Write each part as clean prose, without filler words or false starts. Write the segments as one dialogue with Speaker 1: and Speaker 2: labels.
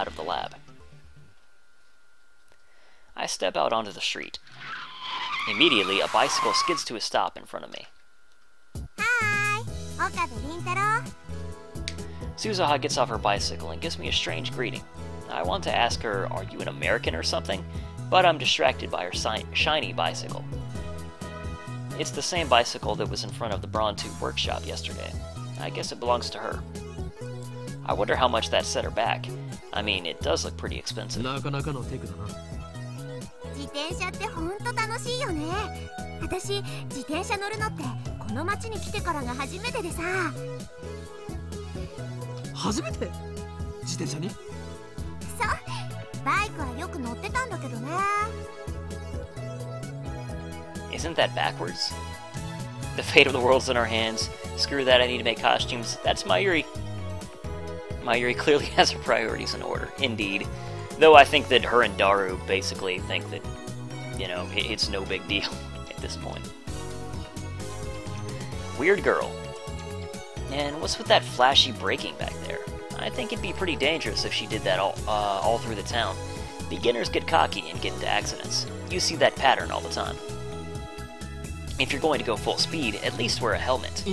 Speaker 1: out of the lab. I step out onto the street. Immediately, a bicycle skids to a stop in front of me.
Speaker 2: Hi!
Speaker 1: Suzuha gets off her bicycle and gives me a strange greeting. I want to ask her, are you an American or something? But I'm distracted by her shiny bicycle. It's the same bicycle that was in front of the Braun 2 workshop yesterday. I guess it belongs to her. I wonder how much that set her back. I mean, it does look pretty expensive.
Speaker 2: 自転車ってほんと楽しいよね。私、自転車乗るのってこの町に来てからが初めてでさ。
Speaker 3: 初めて？自転車に？
Speaker 2: そう、バイクはよく乗ってたんだけどね。
Speaker 1: Isn't that backwards? The fate of the world's in our hands. Screw that, I need to make costumes. That's Mayuri. Mayuri clearly has her priorities in order, indeed. Though I think that her and Daru basically think that, you know, it's no big deal at this point. Weird girl. And what's with that flashy braking back there? I think it'd be pretty dangerous if she did that all through the town. Beginners get cocky and get into accidents. You see that pattern all the time. If you're going to go full speed, at least wear a helmet.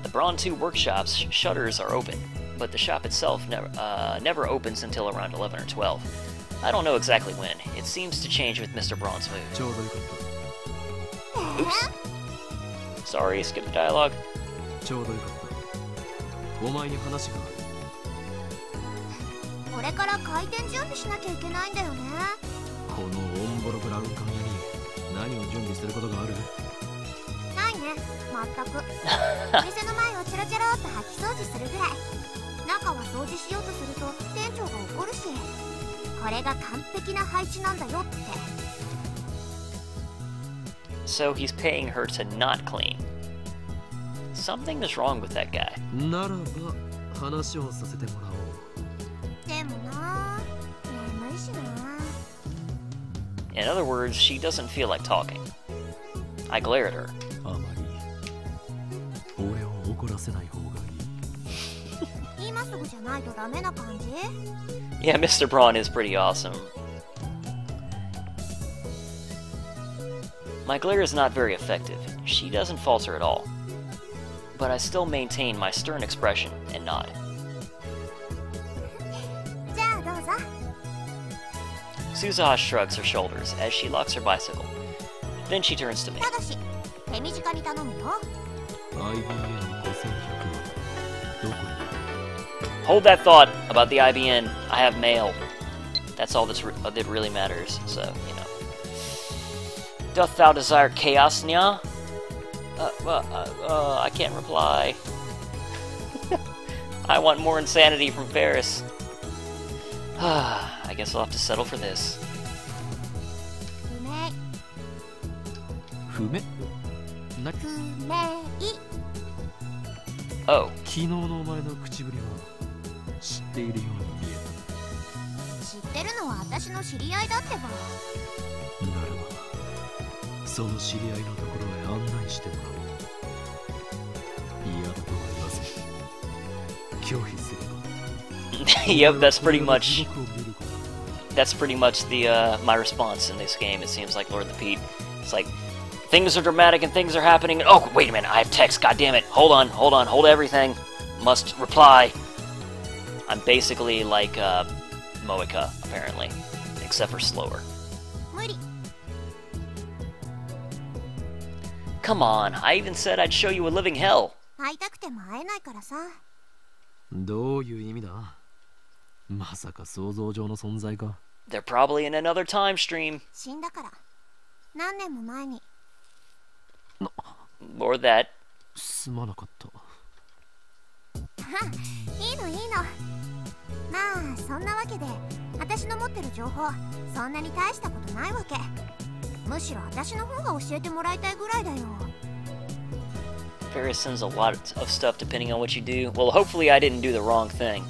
Speaker 1: The Braun 2 workshop's shutters are open, but the shop itself never opens until around 11 or 12. I don't know exactly when. It seems to change with Mr. Braun's mood. Oops. Sorry, skip the dialogue.
Speaker 2: これから開店準備しなきゃいけないんだよね。
Speaker 3: このオンボロブラウン管屋に何を準備することがある？
Speaker 2: ないね、全く。お店の前をチャラチャラっと掃き掃除するぐらい。中は掃除しようとすると店長が怒るし、これが完璧な配置なんだよって。
Speaker 1: So he's paying her to not clean. Something is wrong with that guy.
Speaker 3: ならば話をさせてもらおう。
Speaker 2: でもな、眠いしな。
Speaker 1: In other words, she doesn't feel like talking. I glare at her.
Speaker 3: あまり俺を怒らせない方がいい。
Speaker 2: 今すぐじゃないとダメな感じ？
Speaker 1: Yeah, Mr. Braun is pretty awesome. My glare is not very effective. She doesn't falter at all. But I still maintain my stern expression and nod.
Speaker 2: じゃあどうぞ。
Speaker 1: Suzuha shrugs her shoulders as she locks her bicycle. Then she turns to me.
Speaker 2: ただし、手短に頼むよ。
Speaker 3: IBM 5100どこに？
Speaker 1: Hold that thought about the IBN. I have mail. That's all that really matters, so, you know. Doth thou desire chaos, nya? I can't reply. I want more insanity from Ferris. I guess I'll have to settle for this.
Speaker 3: 不明？な？
Speaker 2: 不明。
Speaker 1: Oh.
Speaker 3: 昨日のお前の口ぶりは知っているように見えた。
Speaker 2: 知ってるのは私の知り合いだってば。
Speaker 3: ならばその知り合いのところへ案内してもらおう。嫌だとは言わず拒否すれば。
Speaker 1: Yep, that's pretty much the my response in this game. It seems like Lord of the Pete. It's like things are dramatic and things are happening. Oh, wait a minute, I have text. God damn it! Hold on, hold everything. Must reply. I'm basically like Moeka, apparently, except for slower.
Speaker 2: 無理。
Speaker 1: Come on, I even said I'd show you a living hell.
Speaker 2: 会いたくても会えないからさ。
Speaker 3: どういう意味だ？まさか想像上の存在か。
Speaker 1: They're probably in another time stream.
Speaker 2: 死んだから。何年も前に。
Speaker 1: Or that.
Speaker 3: すまなかった。
Speaker 2: いいのいいの。まあそんなわけで私の持ってる情報そんなに大したことないわけ。むしろ私の方が教えてもらいたいぐらいだよ。
Speaker 1: Ferris sends a lot of stuff depending on what you do. Well, hopefully I didn't do the wrong thing,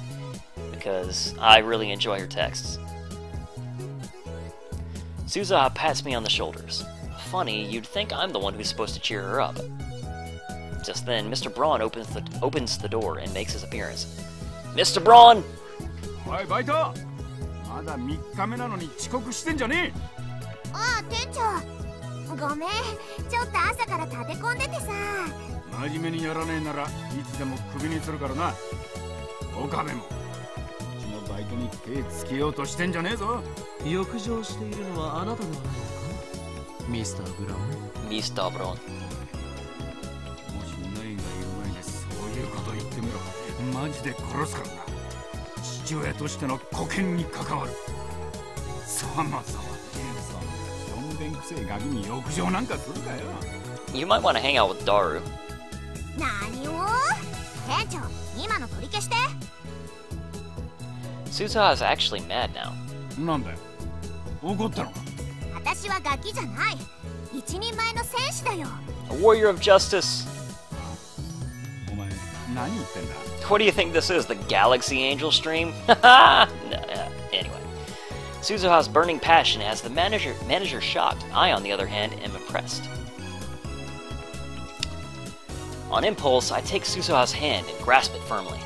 Speaker 1: because I really enjoy her texts. Suzuha pats me on the shoulders. Funny, you'd think I'm the one who's supposed to cheer her up. Just then, Mr. Braun opens the door and makes his appearance. Mr. Braun!
Speaker 4: おいバイト、まだ3日目なのに遅刻してんじゃねえ。
Speaker 2: ああ、店長。ごめん、ちょっと朝から立て込んでてさ。
Speaker 4: 真面目にやらねえならいつでもクビにするからな。岡部もうちのバイトに手つけようとしてんじゃねえぞ。
Speaker 3: 欲情しているのはあなたではないのか、ミスター・ブラウン。
Speaker 1: ミスター・ブラウン。
Speaker 4: もしナイがいる前でそういうこと言ってみろ。マジで殺すからな。父親としての保険に関わる。さまざま。そんなしょんべんくせえガキに欲情なんかするかよ。
Speaker 1: You might want to hang out with Daru.
Speaker 2: 何を？店長、今の取り消して。
Speaker 1: Suzuha is actually mad now.
Speaker 4: なんだよ、怒ったのか。
Speaker 2: 私はガキじゃない。一人前の戦士だよ。
Speaker 1: A warrior of justice.
Speaker 4: お前何言ってんだ。
Speaker 1: What do you think this is, the Galaxy Angel stream? Haha! Anyway. Suzuha's burning passion has the manager shocked. I, on the other hand, am impressed. On impulse, I take Suzuha's hand and grasp it firmly.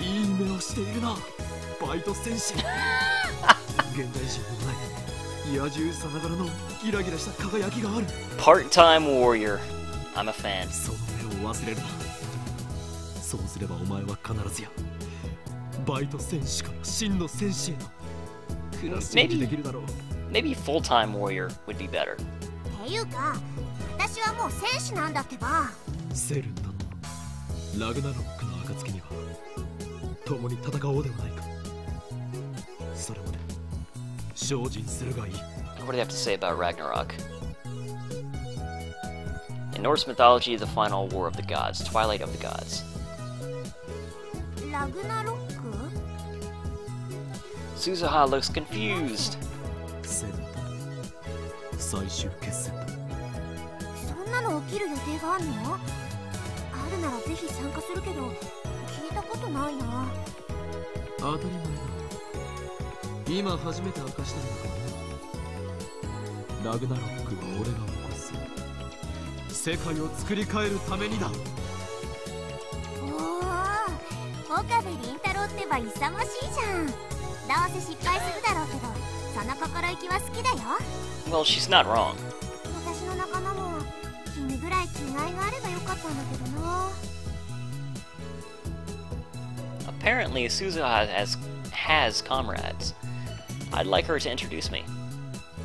Speaker 3: いい目をしているな、バイト戦士。現代人の前、野獣さながらのギラギラした輝きがある。
Speaker 1: Part-time warrior. I'm a fan.
Speaker 3: その目を忘れるな。そうすればお前は必ずやバイト戦士から真の戦士へのクラスチェンジできるだろう。
Speaker 1: Maybe full-time warrior would be better.
Speaker 2: っていうか、私はもう戦士なんだってば。
Speaker 3: セルン殿、ラグナロックの暁には共に戦おうではないか。それまで精進するがいい。
Speaker 1: What do you have to say about Ragnarok? In Norse mythology, the final war of the gods, twilight of the gods.
Speaker 2: ラグナロック？
Speaker 1: Suzuha looks confused.
Speaker 3: セルン殿、最終決戦だ。
Speaker 2: そんなの起きる予定があるの？あるならぜひ参加するけど、聞いたことないな。
Speaker 3: 当たり前だ。今初めて明かしたんだからな。ラグナロックは俺が起こす。世界を作り変えるためにだ。
Speaker 2: おお、岡部倫太郎ってば勇ましいじゃん。どうせ失敗するだろうけど、その心意気は好きだよ。
Speaker 1: Well, she's not wrong.
Speaker 2: 私の仲間も君ぐらい気概があればよかったんだけどな。
Speaker 1: Apparently, Suzuha has comrades. I'd like her to introduce me.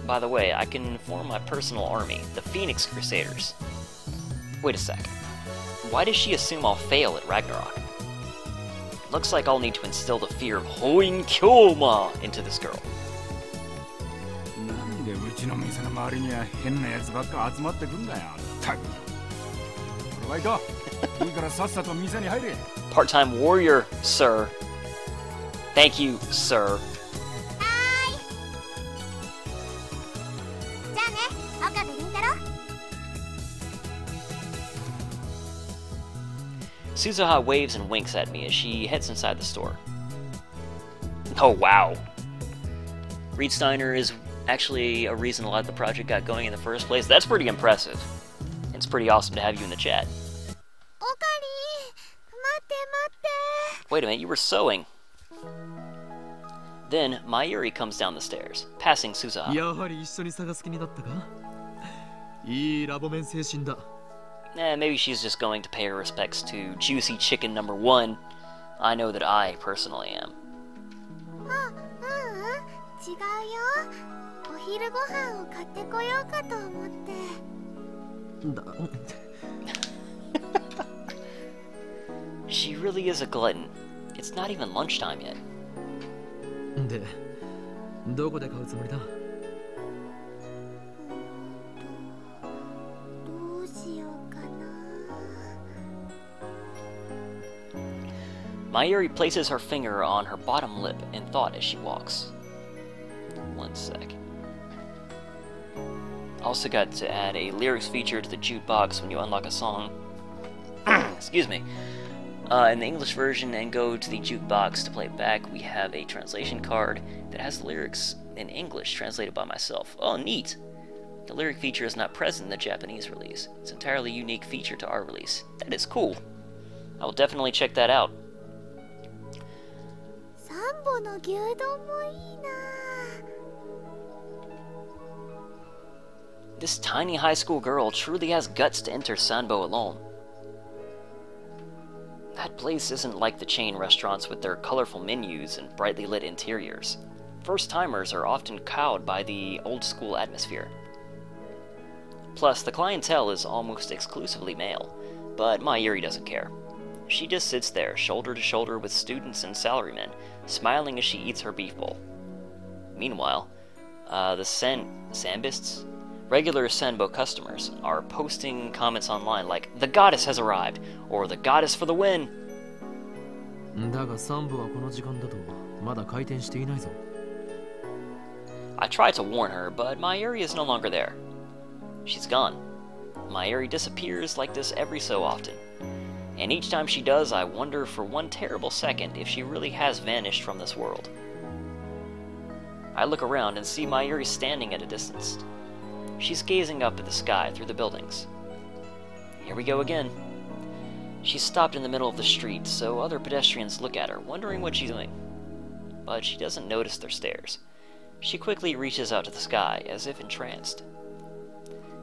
Speaker 1: By the way, I can form my personal army, the Phoenix Crusaders. Wait a sec. Why does she assume I'll fail at Ragnarok? Looks like I'll need to instill the fear of Hoin Kyoma into this girl.
Speaker 4: なんでうちの店の周りには変なやつばっか集まってくんだよ。たく。これバイト、いいからさっさと店に入れ。
Speaker 1: Part-time warrior, sir. Thank you, sir.
Speaker 2: じゃあね、岡部倫太郎。
Speaker 1: Suzuha waves and winks at me as she heads inside the store. Oh, wow. Reed Steiner is actually a reason a lot of the project got going in the first place. That's pretty impressive. It's pretty awesome to have you in the chat.
Speaker 2: おかり、待って待って。
Speaker 1: Wait a minute, you were sewing. Then, Mayuri comes down the stairs, passing Suzuha.
Speaker 3: やはり一緒に探す気になったか。いいラボメン精神だ。
Speaker 1: Maybe she's just going to pay her respects to Juicy Chicken #1. I know that I personally am.
Speaker 2: あ、違うよ。お昼ご飯を買ってこようかと思って。
Speaker 3: だ。
Speaker 1: She really is a glutton. It's not even lunchtime yet.
Speaker 3: で、どこで買うつもりだ。
Speaker 2: どうしようかな。
Speaker 1: Mayuri places her finger on her bottom lip in thought as she walks. One sec. Also got to add a lyrics feature to the jukebox when you unlock a song. Excuse me. In the English version and go to the jukebox to play it back, we have a translation card that has the lyrics in English translated by myself. Oh, neat. The lyric feature is not present in the Japanese release. It's an entirely unique feature to our release. That is cool. I will definitely check that out.
Speaker 2: サンボの牛丼もいいな。
Speaker 1: This tiny high school girl truly has guts to enter Sanbo alone. That place isn't like the chain restaurants with their colorful menus and brightly lit interiors. First-timers are often cowed by the old-school atmosphere. Plus, the clientele is almost exclusively male, but Mayuri doesn't care. She just sits there, shoulder to shoulder with students and salarymen, smiling as she eats her beef bowl. Meanwhile, the Sambists? Regular Sanbo customers are posting comments online like, "The goddess has arrived," or "The goddess for the win."
Speaker 3: だがサンボはこの時間だとまだ開店していないぞ。
Speaker 1: I tried to warn her, but Mayuri is no longer there. She's gone. Mayuri disappears like this every so often. And each time she does, I wonder for one terrible second if she really has vanished from this world. I look around and see Mayuri standing at a distance. She's gazing up at the sky through the buildings. Here we go again. She's stopped in the middle of the street, so other pedestrians look at her, wondering what she's doing. But she doesn't notice their stares. She quickly reaches out to the sky, as if entranced.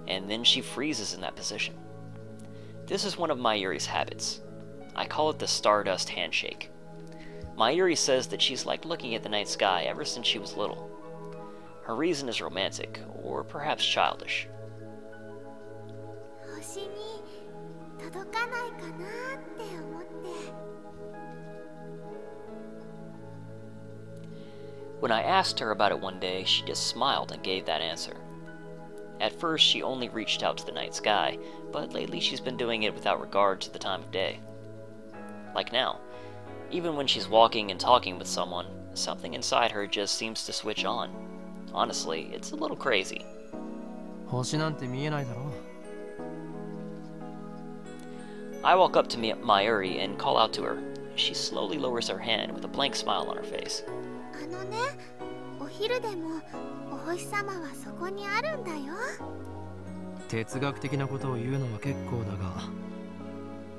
Speaker 1: And then she freezes in that position. This is one of Mayuri's habits. I call it the Stardust Handshake. Mayuri says that she's liked looking at the night sky ever since she was little. Her reason is romantic, or perhaps childish.
Speaker 2: 星に届かないかなって思って。
Speaker 1: When I asked her about it one day, she just smiled and gave that answer. At first, she only reached out to the night sky, but lately she's been doing it without regard to the time of day. Like now, even when she's walking and talking with someone, something inside her just seems to switch on. Honestly, it's a little crazy.
Speaker 3: 星なんて見えないだろう。
Speaker 1: I walk up to Mayuri and call out to her. She slowly lowers her hand with a blank smile on her face.
Speaker 2: あのね、お昼でもお星様はそこにあるんだよ。
Speaker 3: 哲学的なことを言うのは結構だが、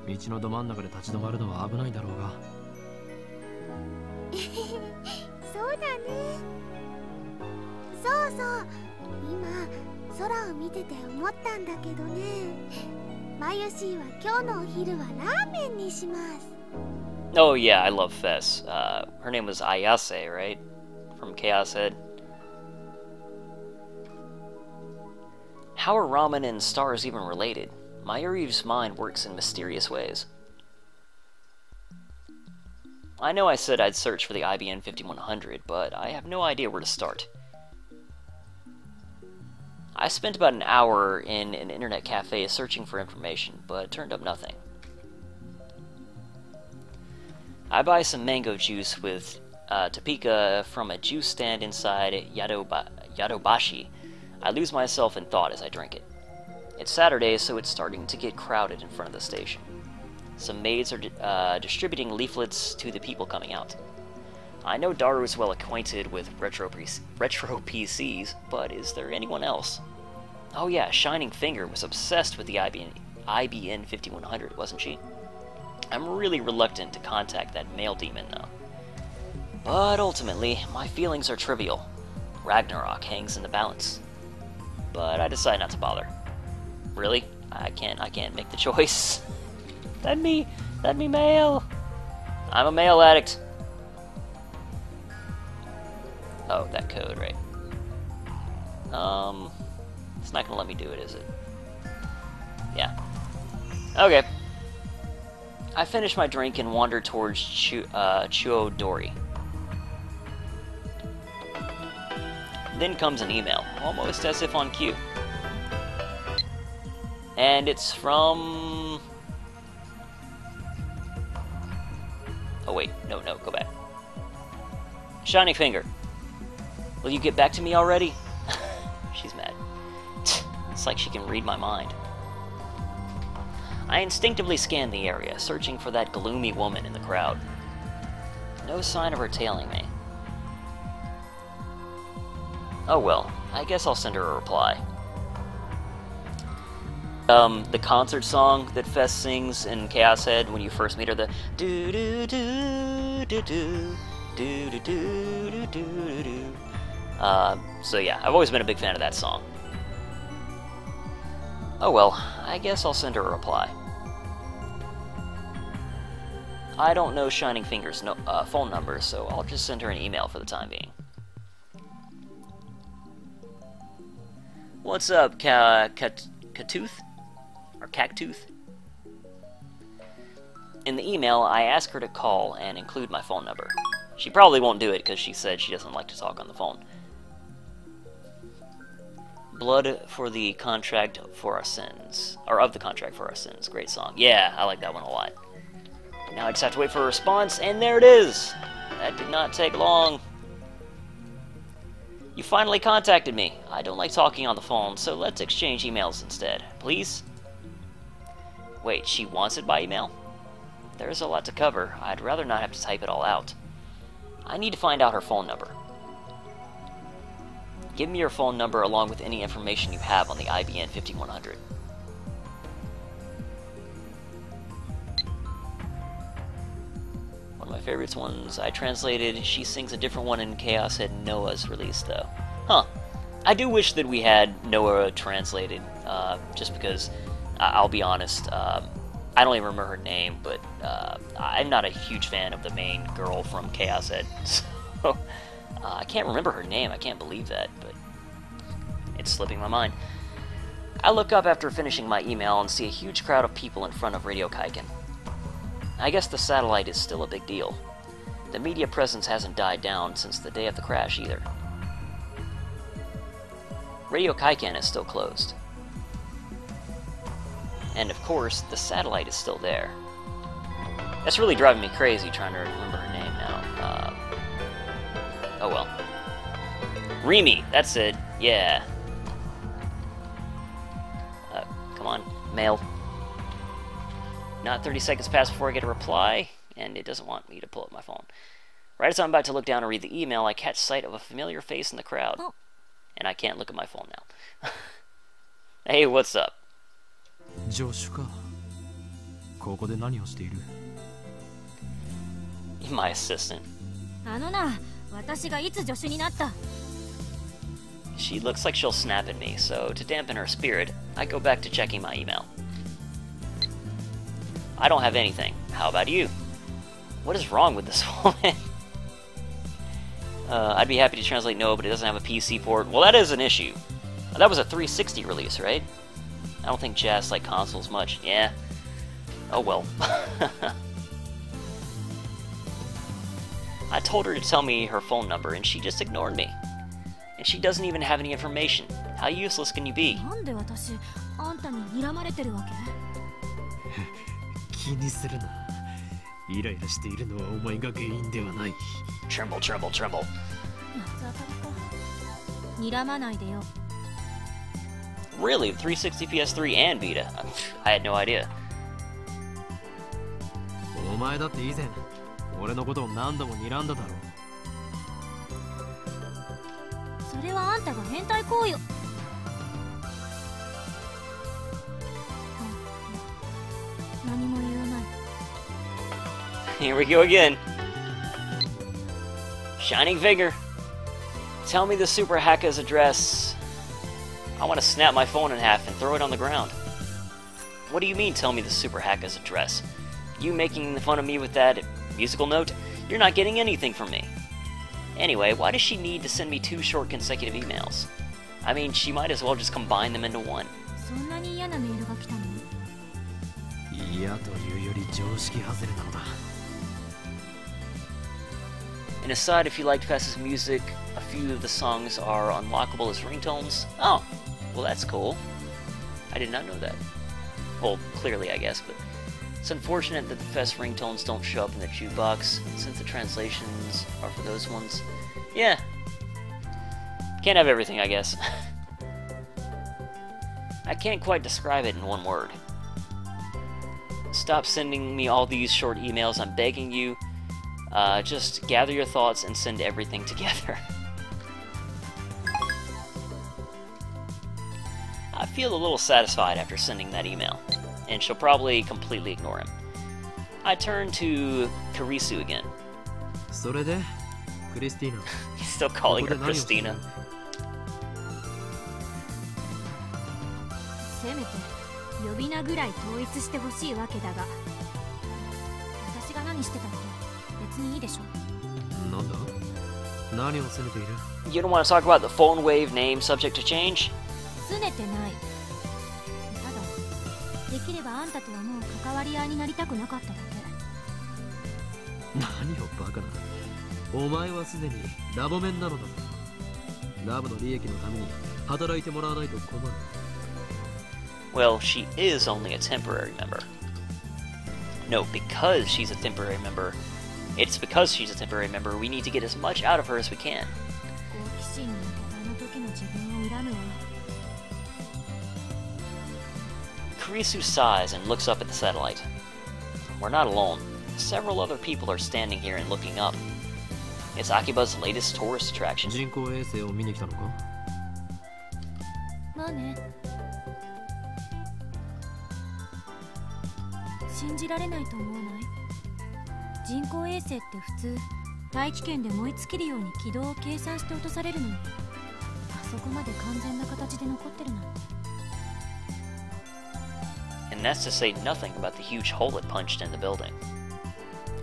Speaker 3: 道のど真ん中で立ち止まるのは危ないだろうが。
Speaker 2: そうだね。そうそう。今空を見てて思ったんだけどね。マユシーは今日のお昼はラーメンにします。
Speaker 1: Oh yeah, I love Fess. Her name was Ayase, right? From Chaos Head. How are ramen and stars even related? Mayuri's mind works in mysterious ways. I know I said I'd search for the IBN 5100, but I have no idea where to start. I spent about an hour in an internet cafe searching for information, but turned up nothing. I buy some mango juice with Topeka from a juice stand inside Yadobashi. I lose myself in thought as I drink it. It's Saturday, so it's starting to get crowded in front of the station. Some maids are distributing leaflets to the people coming out. I know Daru is well acquainted with retro PCs, but is there anyone else? Oh yeah, Shining Finger was obsessed with the IBN 5100, wasn't she? I'm really reluctant to contact that male demon, though. But ultimately, my feelings are trivial. Ragnarok hangs in the balance. But I decide not to bother. Really? I can't make the choice. Let me mail. I'm a mail addict. Oh, that code, right? It's not gonna let me do it, is it? Yeah. Okay. I finish my drink and wander towards Chuodori. Then comes an email, almost as if on cue. And it's from... Oh wait, no, go back. Shining Finger. Will you get back to me already? She's mad. It's like she can read my mind. I instinctively scan the area, searching for that gloomy woman in the crowd. No sign of her tailing me. Oh well, I guess I'll send her a reply. The concert song that Fest sings in Chaos Head when you first meet her, the do do do do do do do do do do do. So yeah, I've always been a big fan of that song. Oh well, I guess I'll send her a reply. I don't know Shining Finger's phone number, so I'll just send her an email for the time being. What's up, Catooth? Or Cactooth? In the email, I ask her to call and include my phone number. She probably won't do it because she said she doesn't like to talk on the phone. Blood for the contract for our sins. Or of the contract for our sins. Great song. Yeah, I like that one a lot. Now I just have to wait for a response, and there it is! That did not take long. You finally contacted me. I don't like talking on the phone, so let's exchange emails instead. Please? Wait, she wants it by email? There's a lot to cover. I'd rather not have to type it all out. I need to find out her phone number. Give me your phone number along with any information you have on the IBN 5100. One of my favorites ones I translated. She sings a different one in Chaos Head Noah's release, though. Huh. I do wish that we had Noah translated, just because, I'll be honest, I don't even remember her name, but I'm not a huge fan of the main girl from Chaos Head, so I can't remember her name. I can't believe that, but it's slipping my mind. I look up after finishing my email and see a huge crowd of people in front of Radio Kaiken. I guess the satellite is still a big deal. The media presence hasn't died down since the day of the crash either. Radio Kaiken is still closed. And of course, the satellite is still there. That's really driving me crazy trying to remember her name now. Oh well. Remy, that's it, yeah. Come on, mail. Not 30 seconds pass before I get a reply, and it doesn't want me to pull up my phone. Right as I'm about to look down and read the email, I catch sight of a familiar face in the crowd. And I can't look at my phone now. Hey, what's up?
Speaker 3: 助手か。ここで何をしている?
Speaker 1: My assistant.
Speaker 5: あのな、私がいつ助手になった?
Speaker 1: She looks like she'll snap at me, so to dampen her spirit, I go back to checking my email. I don't have anything. How about you? What is wrong with this woman? I'd be happy to translate no, but it doesn't have a PC port. Well, that is an issue. That was a 360 release, right? I don't think Jazz like consoles much. Yeah. Oh well. I told her to tell me her phone number, and she just ignored me. And she doesn't even have any information. How useless can you be?
Speaker 5: なんで私、あんたに睨まれてるわけ?
Speaker 3: 気にするな。イライラしているのはお前が原因ではない。
Speaker 1: Tremble, tremble, tremble.
Speaker 5: 夏当たりか。睨まないでよ。
Speaker 1: Really? 360, PS3, and Vita? I had no idea.
Speaker 3: お前だって以前、俺のことを何度も睨んだだろう。
Speaker 5: それはあんたが変態行為を。何も言わない。
Speaker 1: Here we go again. Shining Finger. Tell me the Super Hacker's address. I want to snap my phone in half and throw it on the ground. What do you mean, tell me the Super Hacker's address? You making fun of me with that musical note? You're not getting anything from me. Anyway, why does she need to send me 2 short consecutive emails? I mean, she might as well just combine them into one.
Speaker 5: そんなに嫌なメールが来たの?
Speaker 3: 嫌というより常識外れなのだ。
Speaker 1: And aside, if you liked Pest's music, a few of the songs are unlockable as ringtones. Oh, well that's cool. I did not know that. Well, clearly I guess, but it's unfortunate that the Fest ringtones don't show up in the jukebox, since the translations are for those ones. Yeah. Can't have everything, I guess. I can't quite describe it in one word. Stop sending me all these short emails, I'm begging you. Just gather your thoughts and send everything together. I feel a little satisfied after sending that email, and she'll probably completely ignore him. I turn to Karisu again.
Speaker 3: それでクリスティーナ
Speaker 1: He's still calling her Christina.
Speaker 5: せめて呼び名ぐらい統一してほしいわけだが、私が何してたって別にいいでしょ。
Speaker 3: なんだ何を責めている
Speaker 1: You don't want to talk about the phone wave name subject to change?
Speaker 5: 拗ねてない。ただできればあんたとはもう関わり合いになりたくなかっただけ。
Speaker 3: 何をバカなお前はすでにラボメンなのだぞラブの利益のために働いてもらわないと困る
Speaker 1: Well, she is only a temporary member. No, because she's a temporary member. It's because she's a temporary member we need to get as much out of her as we can.
Speaker 5: 好奇心のあの時の自分を恨むわ。
Speaker 1: Kurisu sighs and looks up at the satellite. We're not alone. Several other people are standing here and looking up. It's Akiba's latest tourist attraction.
Speaker 3: 人工衛星を見に来たのか
Speaker 5: まあね。信じられないと思わない？人工衛星って普通大気圏で燃え尽きるように軌道を計算して落とされるのに、あそこまで完全な形で残ってるなんて。
Speaker 1: And that's to say nothing about the huge hole it punched in the building.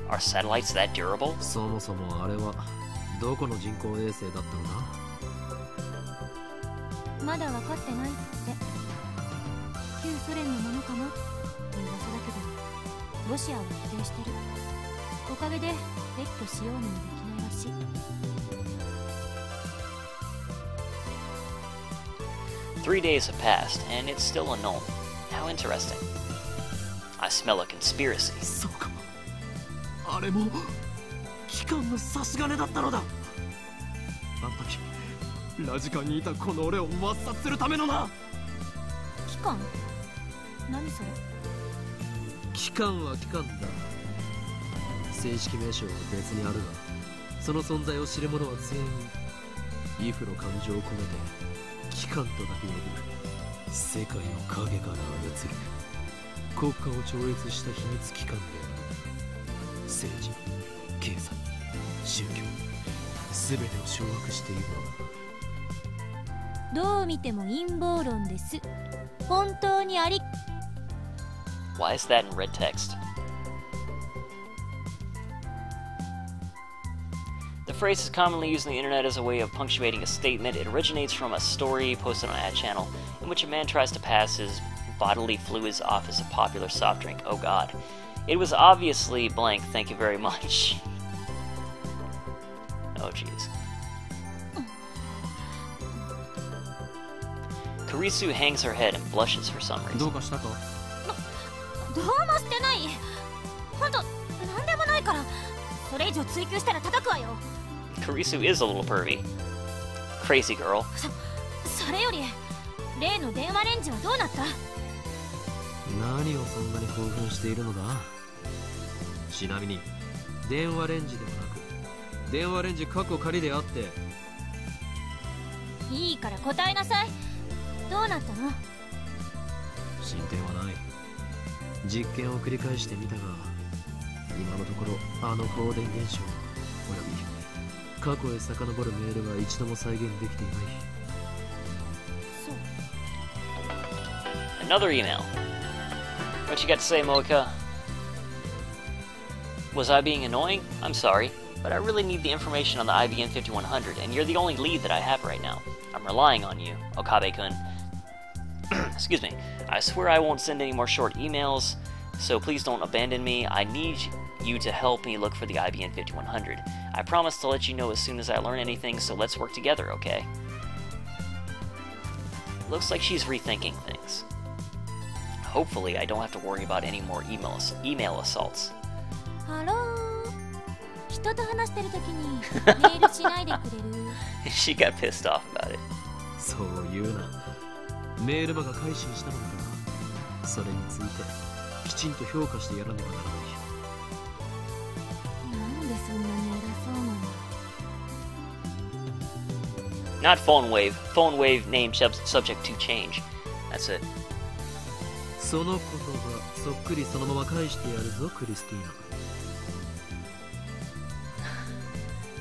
Speaker 1: Are satellites that durable?
Speaker 3: そもそもあれはどこの人工衛星だったのだ
Speaker 5: まだ分かってないって。旧ソ連のものかもって噂だけど、ロシアは否定してる。おかげで撤去しようにもできないらしい。
Speaker 1: 3 days have passed, and it's still unknown. How interesting. I smell a conspiracy.
Speaker 3: そうかあれも機関の差し金だったのだあの時ラジカンにいたこの俺を抹殺するためのな
Speaker 5: 機関？何それ？
Speaker 3: 機関は機関だ正式名称は別にあるがその存在を知る者は全員イフの感情を込めて機関とだけ呼ぶ世界を影から操る国家を超越した秘密機関である政治、経済、宗教全てを掌握している
Speaker 5: の。どう見ても陰謀論です。本当にあり。
Speaker 1: Why is that in red text? The phrase is commonly used on the internet as a way of punctuating a statement. It originates from a story posted on an ad channel in which a man tries to pass his bodily fluids off as a popular soft drink. Oh god. It was obviously blank, thank you very much. Oh jeez. Kurisu hangs her head and blushes for some
Speaker 3: どう
Speaker 1: reason.
Speaker 3: かしたか
Speaker 5: どうもしてない。ほんと、なんでもないから。それ以上追求したら叩くわよ。
Speaker 1: Kurisu is a little pervy. Crazy girl.
Speaker 5: それより、例の電話レンジはどうなった？
Speaker 3: 何をそんなに興奮しているのだちなみに電話レンジではなく電話レンジ過去仮であって
Speaker 5: いいから答えなさい。どうなったの？
Speaker 3: 進展はない実験を繰り返してみたが今のところあの放電現象および過去へ遡るメールは一度も再現できていない
Speaker 1: Another email. What you got to say, Moika? Was I being annoying? I'm sorry, but I really need the information on the IBM 5100, and you're the only lead that I have right now. I'm relying on you, Okabe-kun. Excuse me. I swear I won't send any more short emails, so please don't abandon me. I need you to help me look for the IBM 5100. I promise to let you know as soon as I learn anything, so let's work together, okay? Looks like she's rethinking things. Hopefully, I don't have to worry about any more email assaults.
Speaker 5: ハロー。人と話してるときにメールしないでくれる？She
Speaker 1: got pissed off about it.
Speaker 3: そう言うなメールマが改心したのだからそれについてきちんと評価してやらねばならない
Speaker 5: なんでそんなに偉そうなの？
Speaker 1: Not phone wave. Phone wave name subject to change. That's it.
Speaker 3: その言葉そっくりそのまま返してやるぞクリスティー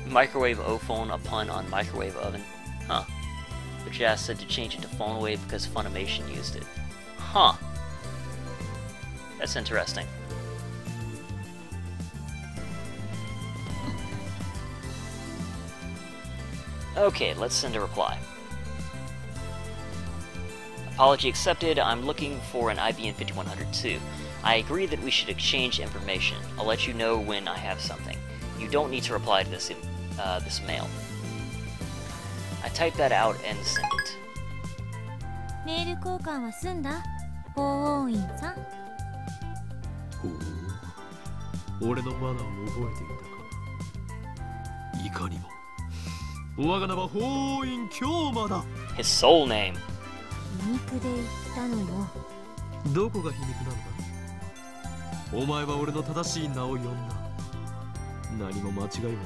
Speaker 3: ナ。
Speaker 1: Microwave O-phone, a pun on microwave oven. Huh. But Jazz said to change it to phone wave because Funimation used it. Huh. That's interesting. Okay, let's send a reply. Apology accepted. I'm looking for an IBN 5100 too. I agree that we should exchange information. I'll let you know when I have something. You don't need to reply to this mail. I typed that out and sent it.
Speaker 5: メール交換は済んだ法王院さん。
Speaker 3: ほう、俺のマナーを覚えていたか。いかにも。我が名は法王院京馬だ。
Speaker 1: His soul name.
Speaker 5: 皮肉で言ったのよ。
Speaker 3: どこが皮肉なのだ。お前は俺の正しい名を呼んだ。何も間違いはな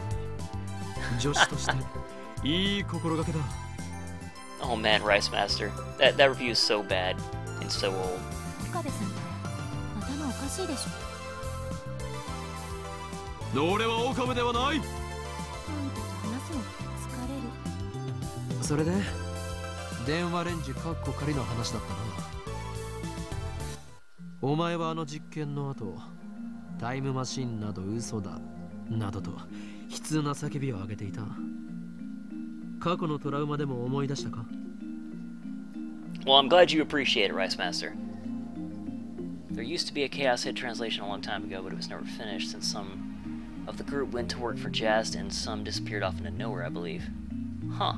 Speaker 3: い。女子としていい心がけだ。
Speaker 1: Oh man, Rice Master. That review is so bad and so old.
Speaker 5: 岡部さん、頭おかしいでしょ。
Speaker 3: 俺は岡部ではない。
Speaker 5: あんたと話すのって疲れる。
Speaker 3: それで電話レンジカッコ仮の話だったな。お前はあの実験の後、タイムマシンなど嘘だなどと悲痛な叫びを上げていた。過去のトラウマでも思い出したか？
Speaker 1: Well, I'm glad you appreciate it, Rice Master. There used to be a Chaos Head translation a long time ago, but it was never finished since some of the group went to work for Jazz and some disappeared off into nowhere, I believe. Huh.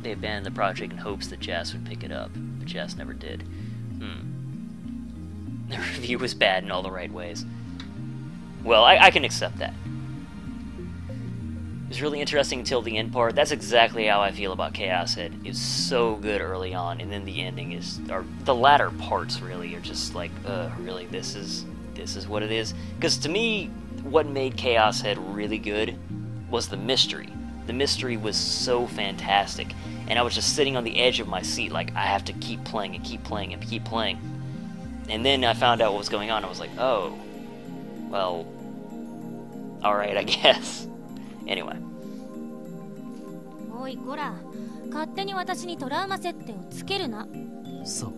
Speaker 1: They abandoned the project in hopes that Jazz would pick it up, but Jazz never did. The review was bad in all the right ways. Well, I can accept that. It was really interesting until the end part. That's exactly how I feel about Chaos Head. It was so good early on, and then the ending is, or the latter parts really are just like, really, this is what it is. Because to me, what made Chaos Head really good was the mystery. The mystery was so fantastic, and I was just sitting on the edge of my seat, like I have to keep playing and keep playing and keep playing. And then I found out what was going on. I was like, oh, well, all right, I guess. Anyway.
Speaker 5: おいこら、勝手に私にトラウマ設定をつけるな。
Speaker 3: そう。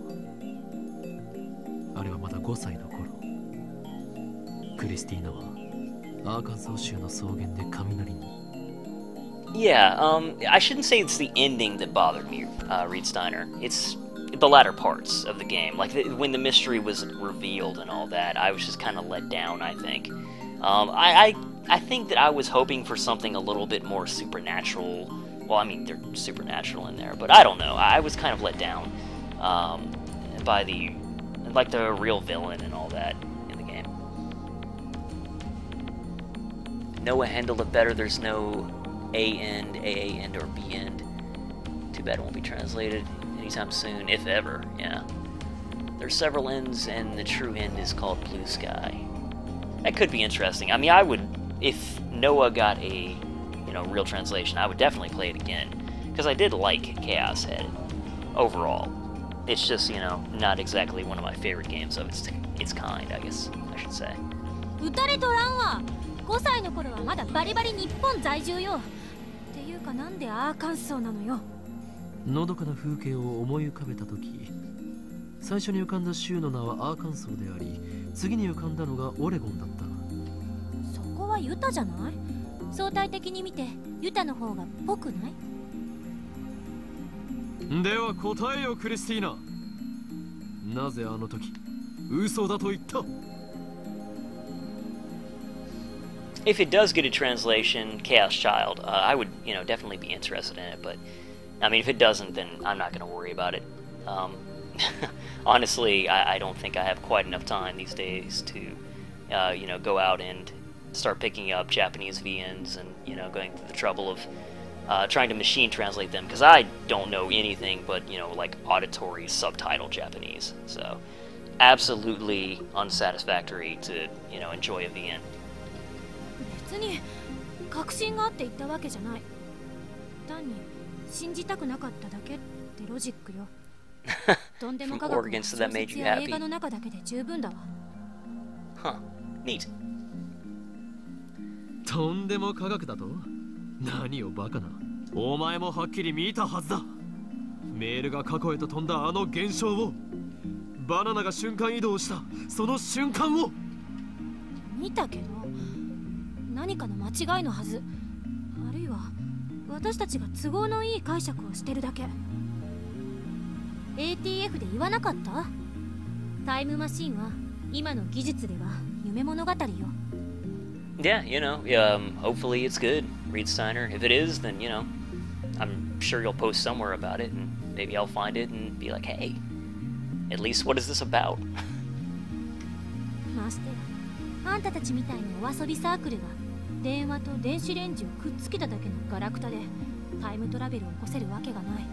Speaker 3: あれはまだ5歳の頃。クリスティーナはアーカンソー州の草原で雷に。
Speaker 1: Yeah, I shouldn't say it's the ending that bothered me, Reed Steiner. It's the latter parts of the game. Like, when the mystery was revealed and all that, I was just kind of let down, I think. I think that I was hoping for something a little bit more supernatural. Well, I mean, they're supernatural in there, but I don't know. I was kind of let down by the real villain and all that in the game. Noah handled it better. There's no A end, AA end, or B end. Too bad it won't be translated anytime soon, if ever. Yeah. There's several ends, and the true end is called Blue Sky. That could be interesting. I mean, I would, if Noah got a, real translation, I would definitely play it again, because I did like Chaos Head overall. It's just, not exactly one of my favorite games of its kind, I guess I should say.
Speaker 5: 撃たれとらんわ。5歳の頃はまだバリバリ日本在住よ。っていうかなんでアーカンソーなのよ。
Speaker 3: のどかな風景を思い浮かべた時、最初に浮かんだ州の名はアーカンソーであり、次に浮かんだのがオレゴンだった。
Speaker 5: そこはユタじゃない？相対的に見てユタの方がぽくない？
Speaker 3: では答えよクリスティーナ。なぜあの時嘘だと言った？
Speaker 1: If it does get a translation, Chaos Child, I would, definitely be interested in it, but, I mean, if it doesn't, then I'm not going to worry about it. Honestly, I don't think I have quite enough time these days to, go out and start picking up Japanese VNs and, going through the trouble of trying to machine translate them, because I don't know anything but, like, auditory subtitle Japanese, so absolutely unsatisfactory to, enjoy a VN.
Speaker 5: 別に確信があって言ったわけじゃない。単に信じたくなかっただけってロジックよ。とんでも科学は小説や映画の中だけで十分だわ。
Speaker 1: Huh. Neat.
Speaker 3: とんでも科学だと？何をバカな。お前もはっきり見たはずだ。メールが過去へと飛んだあの現象を、バナナが瞬間移動したその瞬間を
Speaker 5: 見たけど、何かの間違いのはず。あるいは私たちが都合のいい解釈をしてるだけ。 ATF で言わなかった？タイムマシンは今の技術では夢物語よ。
Speaker 1: Yeah, hopefully it's good, Reed Steiner. If it is, then, I'm sure you'll post somewhere about it, and maybe I'll find it and be like, hey, at least what is this about?
Speaker 5: ましてや、あんたたちみたいなお遊びサークルが電話と電子レンジをくっつけただけのガラクタでタイムトラベルを起こせるわけがない。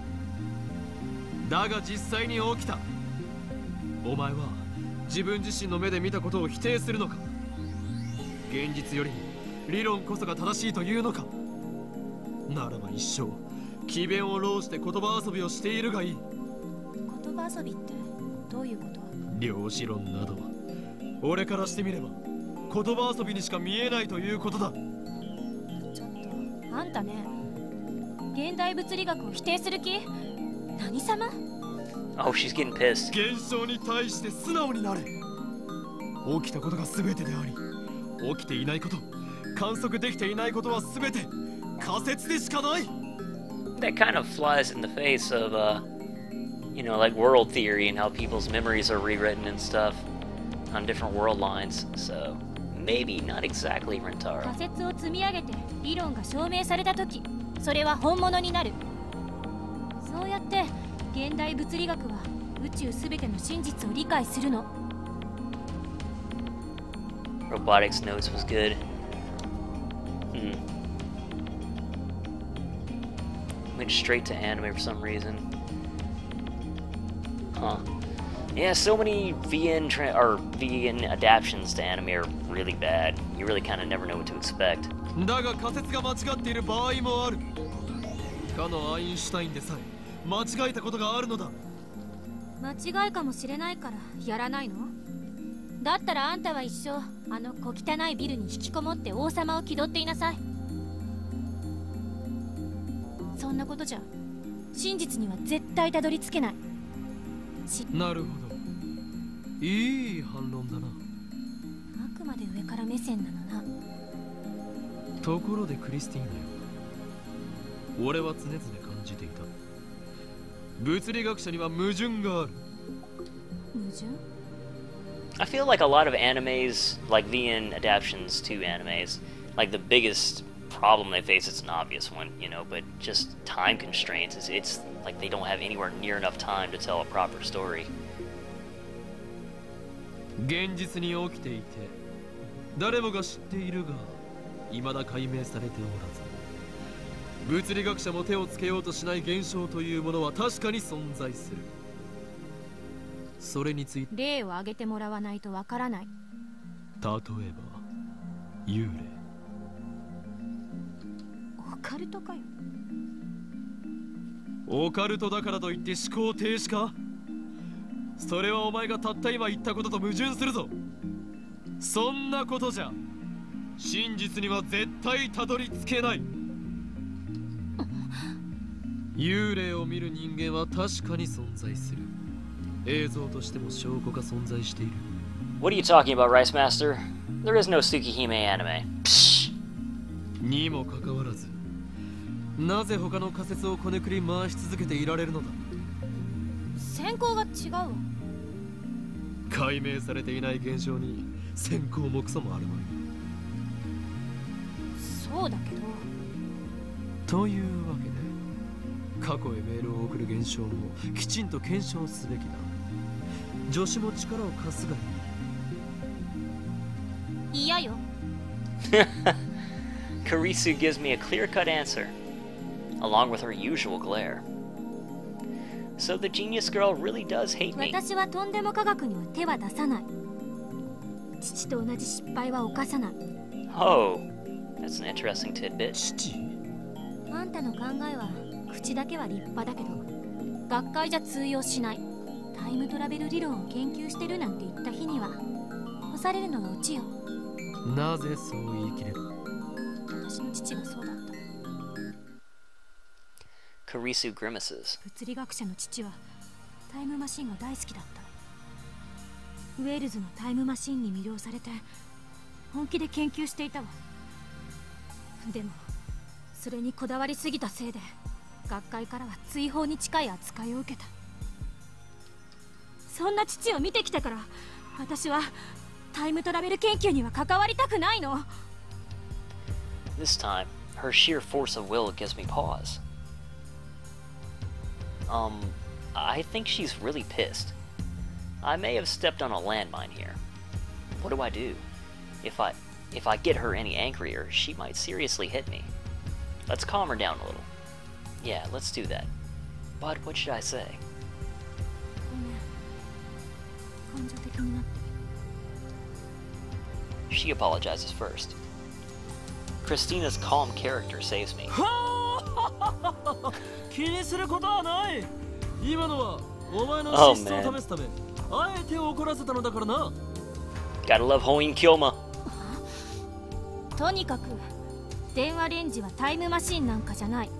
Speaker 3: だが実際に起きた。お前は自分自身の目で見たことを否定するのか？現実よりも理論こそが正しいというのか？ならば一生詭弁を弄して言葉遊びをしているがいい。
Speaker 5: 言葉遊びってどういうこと？
Speaker 3: 量子論など俺からしてみれば言葉遊びにしか見えないということだ。
Speaker 5: ちょっとあんたね、現代物理学を否定する気？何様？
Speaker 1: Oh, she's getting pissed.
Speaker 3: 現象に対して素直になれ。起きたことが全てであり、起きていないこと、観測できていないことは全て仮説でしかない。
Speaker 1: That kind of flies in the face of, like world theory and how people's memories are rewritten and stuff on different world lines. So, maybe not exactly Rentaro.
Speaker 5: 仮説を積み上げて理論が証明されたとき、それは本物になる。そうやって現代物理学は宇宙すべての真実を理解するの。
Speaker 1: Robotics notes was good. Went straight to anime for some reason. Huh. Yeah, so many VN adaptations to anime are really bad. You really kind of never know what to expect.
Speaker 3: だが仮説が間違っている場合もある。かのアインシュタインでさえ間違えたことがあるのだ。
Speaker 5: 間違いかもしれないからやらないの？だったらあんたは一生あの小汚いビルに引きこもって王様を気取っていなさい。そんなことじゃ真実には絶対たどり着けない。
Speaker 3: なるほど、いい反論だな。
Speaker 5: あくまで上から目線なのな。
Speaker 3: ところでクリスティーナよ、俺は常々感じていた。物理学者には矛盾がある。
Speaker 5: 矛盾？
Speaker 1: I feel like a lot of animes, like VN adaptations to animes, like the biggest problem they face, it's an obvious one, but just time constraints. It's like they don't have anywhere near enough time to tell a proper story.
Speaker 3: 現実に起きていて誰もが知っているが未だ解明されておらず、物理学者も手をつけようとしない現象というものは確かに存在する。それについて
Speaker 5: 例を挙げてもらわないとわからない。
Speaker 3: 例えば幽霊。
Speaker 5: オカルトかよ。
Speaker 3: オカルトだからといって思考停止か？それはお前がたった今言ったことと矛盾するぞ。そんなことじゃ真実には絶対たどり着けない。幽霊を見る人間は確かに存在する。映像としても証拠が存在している。
Speaker 1: What are you talking about, Rice Master? There is no Tsukihime anime. Psh.
Speaker 3: にもかかわらず、なぜ他の仮説をこねくり回し続けていられるのだ。
Speaker 5: 先行が違うわ。
Speaker 3: 解明されていない現象に先行もクソもあるまい。
Speaker 5: そうだけど。
Speaker 3: というわけで過去へメールを送る現象もきちんと検証すべきだ。助手も力を貸すがいい。
Speaker 5: 嫌よ。
Speaker 1: Kurisu gives me a clear-cut answer, along with her usual glare. So the genius girl really does hate me.
Speaker 5: 私はとんでも科学には手は出さない。父と同じ失敗は犯さない。
Speaker 1: Oh, that's an interesting tidbit.
Speaker 3: 父？
Speaker 5: あんたの考えは口だけは立派だけど学会じゃ通用しない。タイムトラベル理論を研究してるなんて言った日には干されるのがオチよ。
Speaker 3: なぜそう言い切れる？
Speaker 5: 私の父がそうだった。
Speaker 1: Karisu grimaces.
Speaker 5: 物理学者の父はタイムマシンが大好きだった。ウェールズのタイムマシンに魅了されて本気で研究していたわ。でもそれにこだわりすぎたせいで学会からは追放に近い扱いを受けた。そんな父を見てきたから私はタイムトラベル研究には関わりたくないの。
Speaker 1: This time, her sheer force of will gives me pause. I think she's really pissed. I may have stepped on a landmine here. What do I do? If I get her any angrier, she might seriously hit me. Let's calm her down a little. Yeah, let's do that. But what should I say?
Speaker 5: ごめん、感情的になって。
Speaker 1: She apologizes first. Christina's calm character saves me.
Speaker 3: 気にすることはない。今のはお前の資質を試すため、あえて怒らせたのだからな。
Speaker 1: Gotta love Hoin Kyoma.
Speaker 5: とにかく電話レンジはタイムマシンなんかじゃない。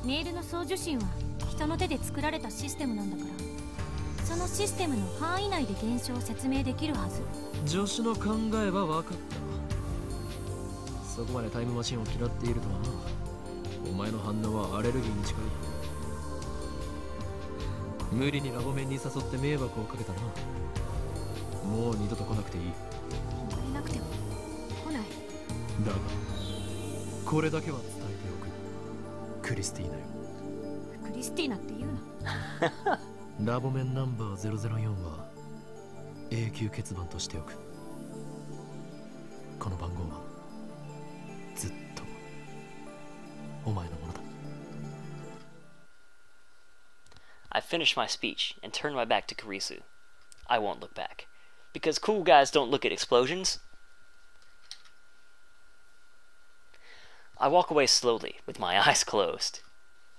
Speaker 5: メールの送受信は人の手で作られたシステムなんだから、そのシステムの範囲内で現象を説明できるはず。
Speaker 3: 助手の考えは分かった。そこまでタイムマシンを嫌っているとはな。お前の反応はアレルギーに近い。無理にラボ面に誘って迷惑をかけたな。もう二度と来なくていい。
Speaker 5: 言われなくても来ない。
Speaker 3: だがこれだけは伝えておく。クリスティーナよ。
Speaker 5: クリスティーナって言うな。
Speaker 3: ラボ面ナンバー004は永久欠番としておく。この番号はずっとお前のものだ。
Speaker 1: I finished my speech and turned my back to Karisu. I won't look back, because cool guys don't look at explosions. I walk away slowly, with my eyes closed.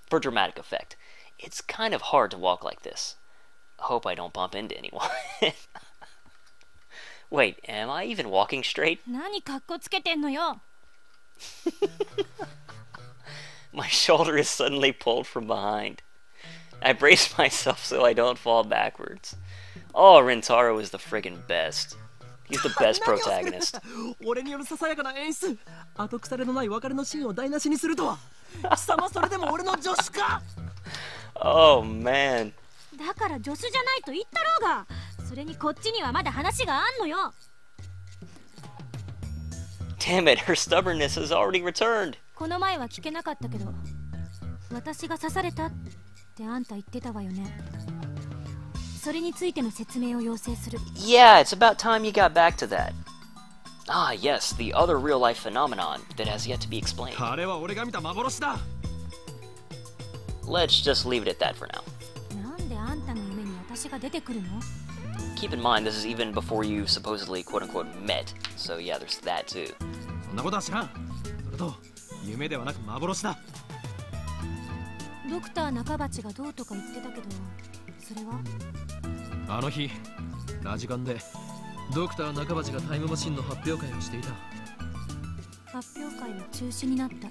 Speaker 1: For dramatic effect, it's kind of hard to walk like this. I hope I don't bump into anyone. Wait, am I even walking straight?
Speaker 5: 何かっこつけてんのよ。
Speaker 1: My shoulder is suddenly pulled from behind. I brace myself so I don't fall backwards. Oh, Rentaro is the friggin' best. He's the best protagonist.
Speaker 3: 俺によるささやかな演出。後腐れのない別れのシーンを台無しにするとは。貴様それでも俺の助手か。
Speaker 1: Oh, man.
Speaker 5: だから助手じゃないと言ったろうが。それにこっちにはまだ話があんのよ。
Speaker 1: Damn it, her stubbornness has already returned.
Speaker 5: この前は聞けなかったけど、私が刺されたってあんた言ってたわよね。それについての説明を要請する。
Speaker 1: Yeah, it's about time you got back to that. Ah, yes, the other real-life phenomenon that has yet to be explained.
Speaker 3: あれは俺が見た幻だ。
Speaker 1: Let's just leave it at that for now.
Speaker 5: なんであんたの夢に私が出てくるの？
Speaker 1: Keep in mind, this is even before you supposedly quote-unquote met, so yeah, there's that too.
Speaker 3: そんなことは知らん。それと夢ではなく幻だ。
Speaker 5: ドクター中鉢がどうとか言ってたけど、それは？
Speaker 3: あの日ラジカンでドクター中鉢がタイムマシンの発表会をしていた。
Speaker 5: 発表会は中止になった。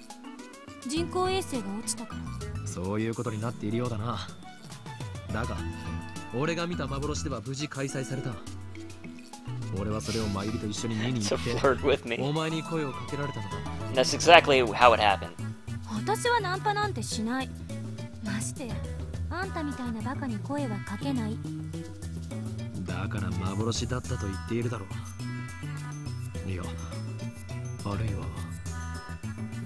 Speaker 5: 人工衛星が落ちたから。
Speaker 3: そういうことになっているようだな。だが俺が見た幻では無事開催された。俺はそれをマユリと一緒に見に行
Speaker 1: To
Speaker 3: って
Speaker 1: flirt with me.
Speaker 3: お前に声をかけられたのだ。
Speaker 1: That's exactly how it happened.
Speaker 5: 私はナンパなんてしない。ましてやあんたみたいなバカに声はかけない。
Speaker 3: だから幻だったと言っているだろう。いや、あるいは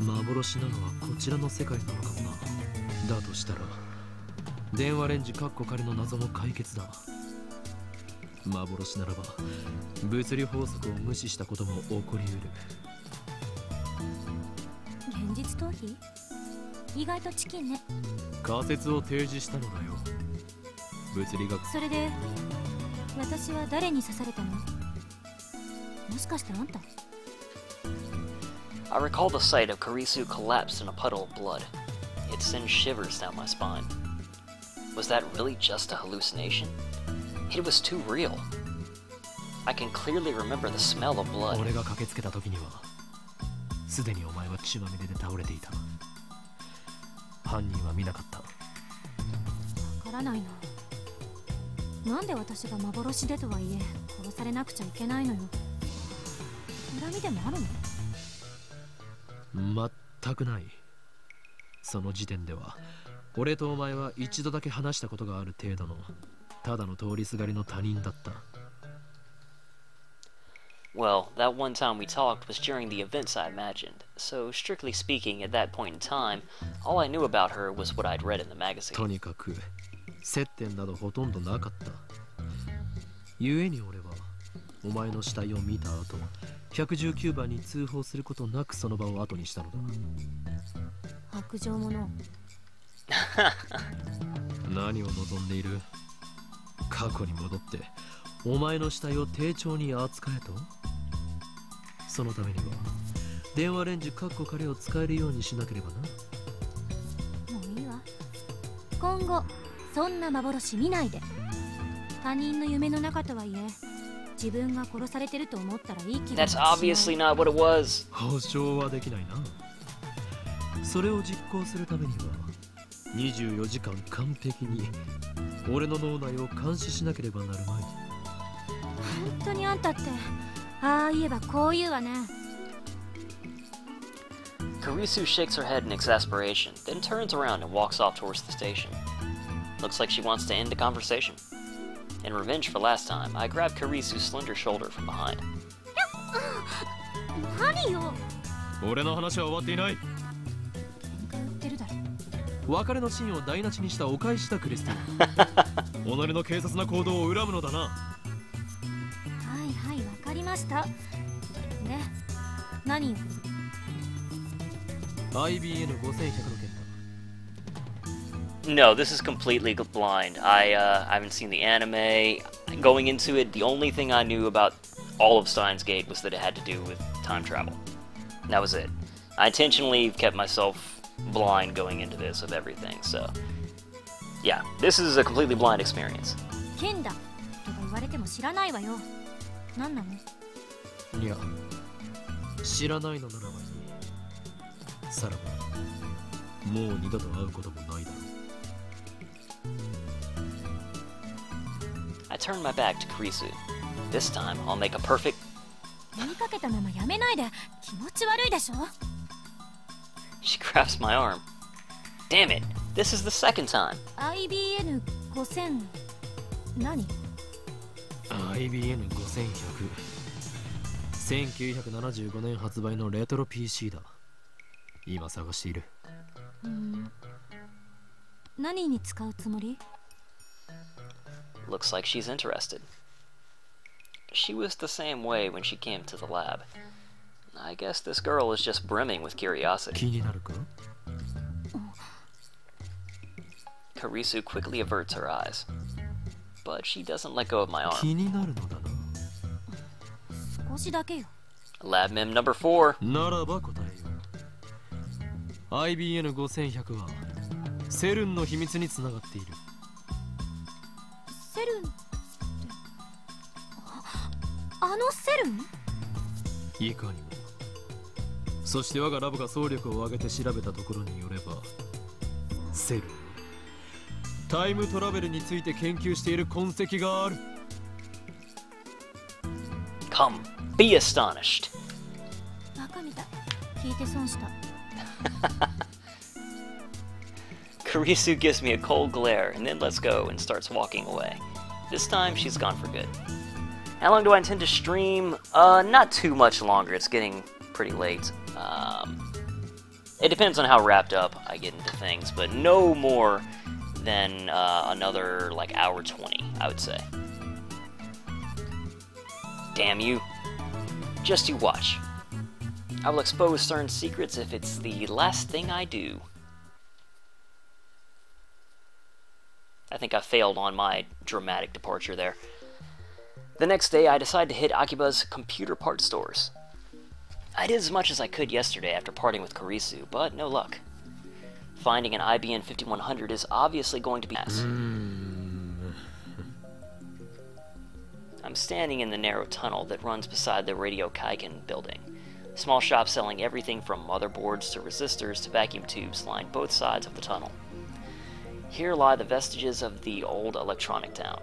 Speaker 3: 幻なのはこちらの世界なのかもな。だとしたら電話レンジカッコ仮の謎も解決だ。幻ならば物理法則を無視したことも起こりうる。
Speaker 5: 現実逃避？意外とチキンね。
Speaker 3: 仮説を提示したのだよ。物理学。
Speaker 5: それで私は誰に刺されたの？もしかしてあんた？
Speaker 1: I recall the sight of Karisu collapsed in a puddle of blood. It sends shivers down my spine. Was that really just a hallucination? It was too real. I can clearly remember the smell of blood.
Speaker 3: 俺が駆けつけた時にはすでにお前は血まみれで倒れていた。犯人は見なかった。わ
Speaker 5: からないな。なんで私が幻でとはいえ殺されなくちゃいけないのよ。恨みでもある
Speaker 3: の？全くない。その時点では俺とお前は一度だけ話したことがある程度のただの通りすがりの他人だった。
Speaker 1: Well, that one time we talked was during the events I imagined, so strictly speaking, at that point in time, all I knew about her was what I'd read in the magazine.
Speaker 3: とにかく接点などほとんどなかった。故に俺はお前の死体を見た後、119番に通報することなくその場を後にしたのだ。
Speaker 5: 白状者。
Speaker 3: 何を望んでいる？過去に戻ってお前の死体を丁重に扱えと？そのためには電話レンジカッコ仮を使えるようにしなければな。
Speaker 5: もういいわ。今後そんな幻見ないで。他人の夢の中とはいえ自分が殺されてると思ったらいい気がしない。
Speaker 1: That's obviously not what it was.
Speaker 3: 保証はできないな。それを実行するためには24時間完璧に俺の脳内を監視しなければなるまい。
Speaker 5: 本当にあんたってああ言えばこう言うわね。
Speaker 1: Kurisu shakes her head in exasperation, then turns around and walks off towards the station. Looks like she wants to end the conversation. In revenge for last time, I grab Kurisu's slender shoulder from behind.
Speaker 5: 何よ。
Speaker 3: 俺の話は終わっていない。
Speaker 5: 言ってるだろ。
Speaker 3: 別れのシーンを台無しにしたお返しだクリスティ。己の軽率な行動を恨むのだな。
Speaker 5: はいはい、わかりました。で、何よ。
Speaker 3: IBN 5100の件だ。
Speaker 1: No, this is completely blind. I haven't seen the anime. Going into it, the only thing I knew about all of Steins Gate was that it had to do with time travel. That was it. I intentionally kept myself blind going into this of everything, so... Yeah, this is a completely blind experience.
Speaker 5: 剣だとか言われても知らないわよ。何なの？
Speaker 3: いや、知らないのならばいい。さらば、もう二度と会うこともないだろう。
Speaker 1: I turned my back to Kurisu. This time, I'll make a perfect...
Speaker 5: 言いかけたままやめないで。気持ち悪いでしょ。
Speaker 1: She grabs my arm. Damn it! This is the second time.
Speaker 5: IBN 5000何？
Speaker 3: IBN 5100。1975年発売のレトロ PC だ。今探している。
Speaker 5: 何に使うつもり？
Speaker 1: Looks like she's interested. She was the same way when she came to the lab. I guess this girl is just brimming with curiosity.
Speaker 3: 気になるか？
Speaker 1: Kurisu quickly averts her eyes, but she doesn't let go of my
Speaker 3: 気
Speaker 1: arm.
Speaker 3: になるのだな。
Speaker 5: 少しだけよ。
Speaker 1: Lab Mem number 4.
Speaker 3: ならば答えよう。IBN 5100はセルンの秘密につながっている。
Speaker 5: セルンってあのセルン？
Speaker 3: いかにも。そして我がラボが総力を挙げて調べたところによれば、セルンはタイムトラベルについて研究している痕跡がある。
Speaker 1: Come, be astonished.
Speaker 5: バカみたい。聞いて損した。
Speaker 1: Kurisu gives me a cold glare and then lets go and starts walking away. This time, she's gone for good. How long do I intend to stream? Not too much longer. It's getting pretty late. It depends on how wrapped up I get into things, but no more than another, like, hour 20, I would say. Damn you. Just you watch. I will expose certain secrets if it's the last thing I do. I think I failed on my dramatic departure there. The next day, I decided to hit Akiba's computer parts stores. I did as much as I could yesterday after parting with Kurisu, but no luck. Finding an IBN 5100 is obviously going to be ass. I'm standing in the narrow tunnel that runs beside the Radio Kaiken building. Small shops selling everything from motherboards to resistors to vacuum tubes line both sides of the tunnel. Here lie the vestiges of the old electric town.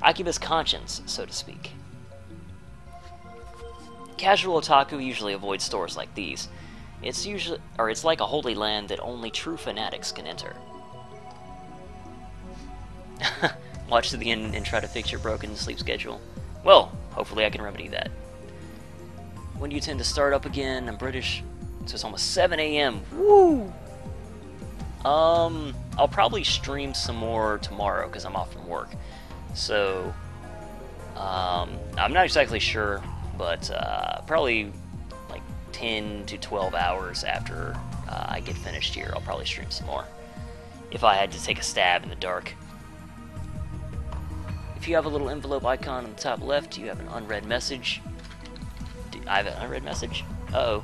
Speaker 1: Akiba's conscience, so to speak. Casual otaku usually avoid stores like these. It's like a holy land that only true fanatics can enter. Watch to the end and try to fix your broken sleep schedule. Well, hopefully I can remedy that. When do you tend to start up again? I'm British, so it's almost 7 a.m. Woo! I'll probably stream some more tomorrow because I'm off from work. So, I'm not exactly sure, but probably like 10 to 12 hours after I get finished here, I'll probably stream some more. If I had to take a stab in the dark. If you have a little envelope icon on the top left, you have an unread message. I have an unread message? Uh-oh.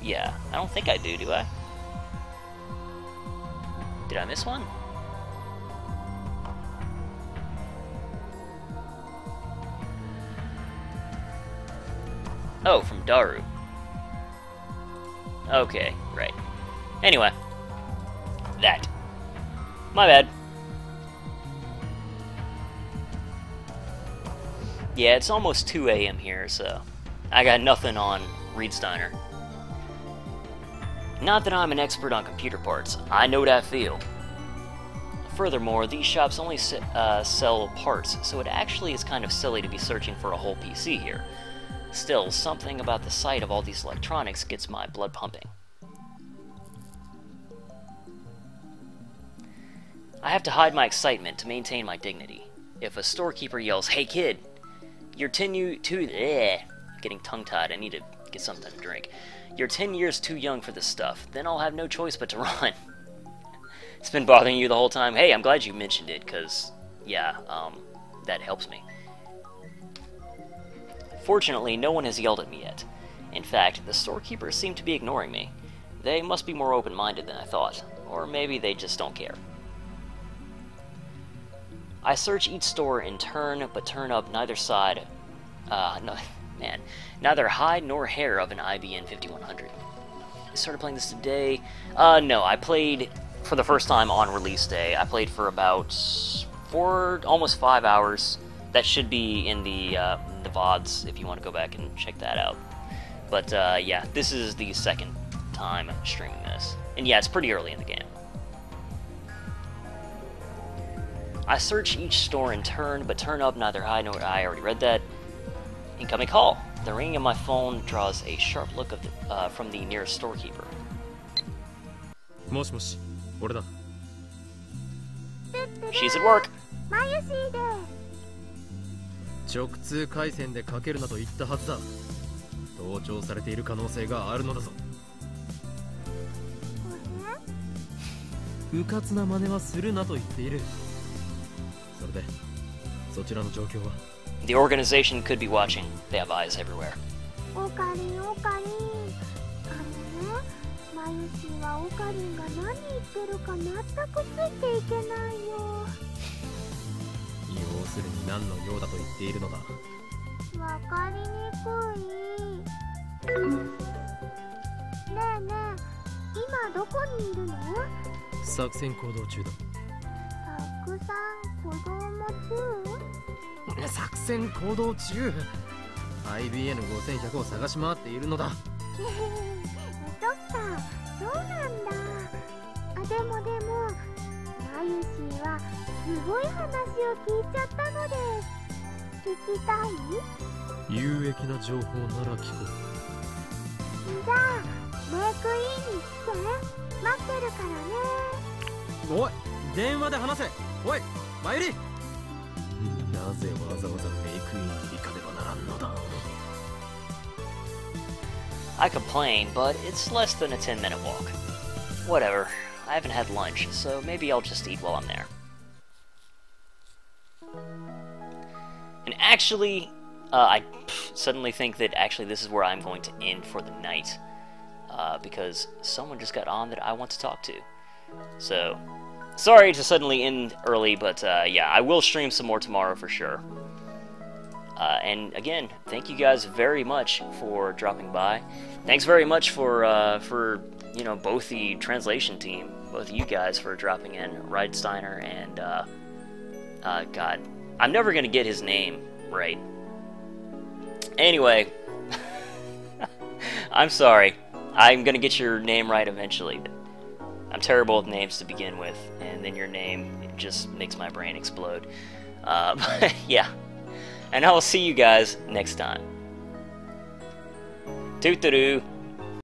Speaker 1: Yeah, I don't think I do I? Did I miss one? Oh, from Daru. Okay, right. Anyway. That. My bad. Yeah, it's almost 2 a.m. here, so I got nothing on Reed Steiner. Not that I'm an expert on computer parts. I know that feel. Furthermore, these shops only sell parts, so it actually is kind of silly to be searching for a whole PC here. Still, something about the sight of all these electronics gets my blood pumping. I have to hide my excitement to maintain my dignity. If a storekeeper yells, "Hey kid, you're 10 getting tongue-tied, I need to get something to drink. You're 10 years too young for this stuff," then I'll have no choice but to run. It's been bothering you the whole time? Hey, I'm glad you mentioned it, because, yeah, that helps me. Fortunately, no one has yelled at me yet. In fact, the storekeepers seem to be ignoring me. They must be more open-minded than I thought, or maybe they just don't care. I search each store in turn, but turn up neither side, neither hide nor hair of an IBN 5100. I started playing this today. No, I played for the first time on release day. I played for about almost 5 hours. That should be in the VODs if you want to go back and check that out. But yeah, this is the second time streaming this. And yeah, it's pretty early in the game. I search each store in turn, but turn up neither hide nor I already read that. Incoming call. The ringing of my phone draws a sharp look of from the nearest storekeeper.
Speaker 3: もしもし、俺だ。
Speaker 1: She's at work.
Speaker 2: マユシーで
Speaker 3: 直通回線でかけるなと言ったはずだ。盗聴されている可能性があるのだぞ。うかつな真似はするなと言っている。それで、そちらの状況は？
Speaker 1: The organization could be watching. They have eyes everywhere.
Speaker 2: オカリンオカリン、マユシーはオカリンが何言ってるか全くついていけないよ。
Speaker 3: 要するに何の用だと言っているのだ。
Speaker 2: わかりにくい。ねえねえ、今どこにいるの？
Speaker 3: 作戦行動中だ。
Speaker 2: たくさん子供中？
Speaker 3: 作戦行動中。IBN5100 を探し回っているのだ。
Speaker 2: そっか、そうなんだ。でもマユシーはすごい話を聞いちゃったので聞きたい？
Speaker 3: 有益な情報なら聞こう。
Speaker 2: じゃあメイクインに来て、待ってるからね。
Speaker 3: おい、電話で話せ。おい、マユリ。なぜわざわざメイクインに行かねばならんのだ。
Speaker 1: I complain, but it's less than a 10-minute walk. Whatever. I haven't had lunch, so maybe I'll just eat while I'm there. And actually, I suddenly think that actually this is where I'm going to end for the night. Because someone just got on that I want to talk to. So, sorry to suddenly end early, but yeah, I will stream some more tomorrow for sure. And again, thank you guys very much for dropping by. Thanks very much for you know, both the translation team, both of you guys for dropping in, Steiner and God, I'm never gonna get his name right. Anyway, I'm sorry. I'm gonna get your name right eventually. I'm terrible with names to begin with, and then your name just makes my brain explode. But yeah, and I will see you guys next time. Toot-a-doo.